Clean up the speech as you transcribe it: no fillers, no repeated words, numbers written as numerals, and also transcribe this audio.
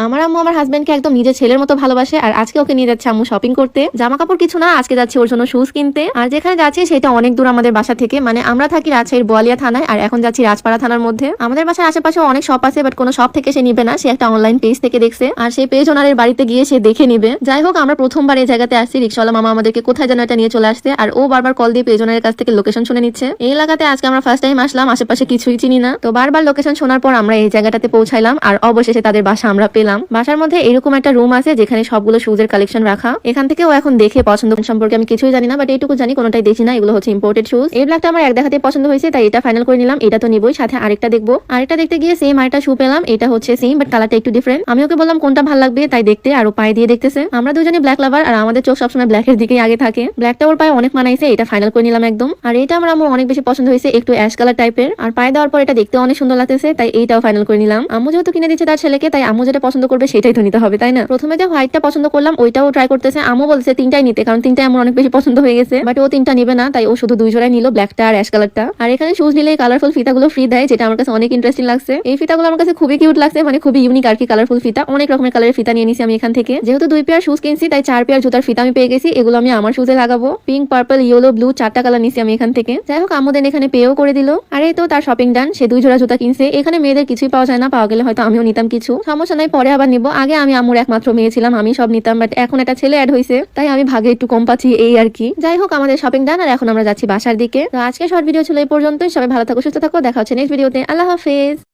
আমার আম্মু আমার হাজবেন্ডকে একদম নিজের ছেলের মতো ভালোবাসে, আর আজকে ওকে নিয়ে যাচ্ছে আম্মু শপিং করতে। জামা কাপড় কিছু না, আজকে যাচ্ছি ওর জন্য শুজ কিনতে। আর যেখানে যাচ্ছি সেটা অনেক দূর আমাদের বাসা থেকে, মানে আমরা থাকি রাজশাহীর বোয়ালিয়া থানায়, আর এখন যাচ্ছি রাজপাড়া থানার মধ্যে। আমাদের বাসার আশেপাশে অনেক শপ আছে, বাট কোনো শপ থেকে সে নিবে না, সে একটা অনলাইন পেজ থেকে দেখছে, আর সেই পেজ ওনারের বাড়িতে গিয়ে সে দেখে নিবে। যাই হোক, আমরা প্রথমবার এই জায়গাতে আসছি, রিক্সাওয়ালা মামা আমাদেরকে কোথায় যেন এটা নিয়ে চলে আসছে, আর ও বারবার কল দিয়ে পেজ ওনারের কাছ থেকে লোকেশন শুনে নিচ্ছে। এই এলাকাতে আজকে আমরা ফার্স্ট টাইম আসলাম, আশেপাশে কিছুই চিনি না, তো বারবার লোকেশন শোনার পর আমরা এই জায়গাটাতে পৌঁছাইলাম, আর অবশেষে তাদের বাসা আমরা পেলাম। বাসার মধ্যে এরকম একটা রুম আছে যেখানে সবগুলো শুজের কালেকশন রাখা। এখান থেকে ও এখন দেখে পছন্দ সম্পর্কে আমি কিছুই জানি না, বাট এইটুকু জানি কোনোটাই দেখি না, এগুলো হচ্ছে ইম্পোর্টেড শুজ। এই ব্ল্যাকটা আমার এক দেখাতে পছন্দ হয়েছে, তাই এটা ফাইনাল করে নিলাম। এটা তো নিবই, সাথে আরেকটা দেখবো। আরেকটা দেখতে গিয়ে সেম আরেকটা শু পেলাম, এটা হচ্ছে সেম বাট কালারটা একটু ডিফারেন্ট। আমি ওকে বললাম কোনটা ভালো লাগবে, তাই দেখতে আর ও পায়ে দিয়ে দেখতেছে। আমরা দুজনে ব্ল্যাক লাভার, আর আমাদের চোখ সবসময় ব্ল্যাকের দিকেই আগে থাকে। ব্ল্যাকটা ওর পায়ে অনেক মানাইছে, এটা ফাইনাল করে নিলাম একদম। আর এটা আমার অনেক বেশি পছন্দ হয়েছে, একটু অ্যাশ কালার টাইপের, আর পায়ে দেওয়ার পর এটা দেখতে অনেক সুন্দর লাগতেছে, তাই এইটাও ফাইনাল করে নিলাম। আম্মু যেহেতু কিনে দিচ্ছে তার ছেলেকে, তাই আম্মু যেটা পছন্দ করবে সেটাই তো নিতে হবে, তাই না? প্রথমে যে হোয়াইটটা পছন্দ করলাম ওইটাও ট্রাই করতেছে। আম্মু বলছে তিনটাই নিতে, কারণ তিনটাই আমার অনেক বেশি পছন্দ হয়ে গেছে, বাট ও তিনটা নিবে না, তাই ও শুধু দুই জোড়াই নিল, ব্ল্যাকটা আর অ্যাশ কালারটা। আর এখানে শুজ নিলে কালারফুল ফিতাগুলো ফ্রি দেয়, যেটা আমার কাছে অনেক ইন্টারেস্টিং লাগছে। এই ফিতাগুলো আমার কাছে খুবই কিউট লাগছে, মানে খুবই ইউনিক আর কি। কালারফুল ফিতা, অনেক রকমের কালারের ফিতা নিয়ে নিছি আমি এখান থেকে। যেহেতু 2 পেয়ার শুজ কিনছি, তাই 4 পেয়ার জুতার ফিতা আমি পেয়ে গেছি। এগুলো আমি আমার শুজে লাগাবো। পিঙ্ক, পার্পল, ইয়েলো, ব্লু 4টা কালার নিছি আমি এখান থেকে। যাই হোক, আমাদের এখানে পেও করে দিল। আর এই তো তার শপিং ডান, সে 2 জোড়া জুতা কিনছে। এখানে মেয়েদের কিছুই পাওয়া যায় না, পাওয়া গেলে হয়তো আমিও নিতাম কিছু, সমস্যা নাই, পরে আবার নিবো। আগে আমি আম্মুর একমাত্র মেয়ে ছিলাম, আমি সব নিতাম, বাট এখন একটা ছেলে অ্যাড হয়েছে, তাই আমি ভাগে একটু কম পাচ্ছি, এই আর কি। যাই হোক, আমাদের শপিং ডান, আর এখন আমরা যাচ্ছি বাসার দিকে। তো আজকে শর্ট ভিডিও ছিল এই পর্যন্তই। সবাই ভালো থাকো, সুস্থ থাকো, দেখা হচ্ছে নেক্সট ভিডিওতে। আল্লাহ হাফেজ।